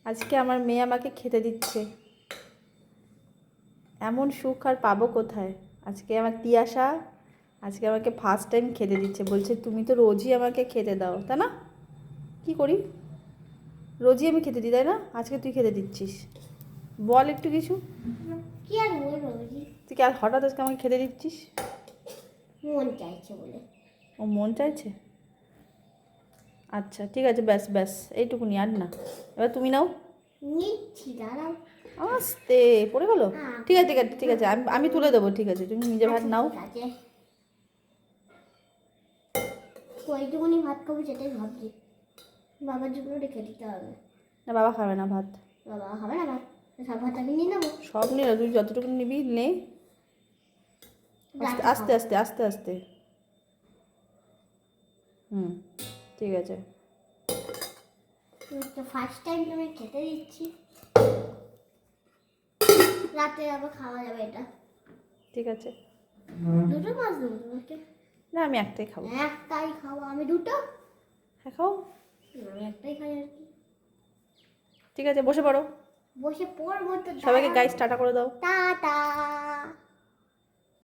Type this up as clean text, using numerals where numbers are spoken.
আজকে আমার মেয়ে আমাকে খেতে দিচ্ছে, এমন সুখ আর পাবো কোথায়। আজকে আমার তিয়াশা আজকে আমাকে ফার্স্ট টাইম খেতে দিচ্ছে, বলছে তুমি তো রোজই আমাকে খেতে দাও, তাই না? কি করি, রোজই আমি খেতে দিই তাই না, আজকে তুই খেতে দিচ্ছিস, বল একটু কিছু। কি আর বলবো, তুই কি আর হঠাৎ আজকে আমাকে খেতে দিচ্ছিস? মন চাইছে বলে। ও মন চাইছে, আচ্ছা ঠিক আছে, ব্যাস ব্যাস এইটুকুনি, আর না। এবার তুমি নাও। নিচ্ছি, দাঁড়াও। আস্তে পড়ে গেলো। ঠিক আছে ঠিক আছে ঠিক আছে, আমি আমি তুলে দেবো, ঠিক আছে তুমি নিজে ভাত নাও। ঠিক আছে, ওইটুকুনি ভাত খাবো সেটাই ভাবছি, বাবার জন্য রেখে দিতে হবে। না বাবা খাবে না ভাত। বাবা খাবে না ভাত, সব ভাত আমি নিয়ে নেবো। সব নিয়ে তুই যতটুকু নিবি নে, আস্তে রাতে আস্তে খাবো। আস্তে আস্তে আস্তে। হুম, ঠিক আছে। তো ফার্স্ট টাইম তুমি খেতে দিচ্ছি, রাতে আবার খাওয়া যাবে এটা। ঠিক আছে, দুটো মাছ দেবো তোমাকে? না আমি একটাই খাবো। একটাই খাবো, আমি দুটো? হ্যাঁ খাও। আমি একটাই খাই আর কি। ঠিক আছে বসে পড়ো, বসে পড়বো তো, সবাইকে গাইস টাটা করে দাও। টাটা।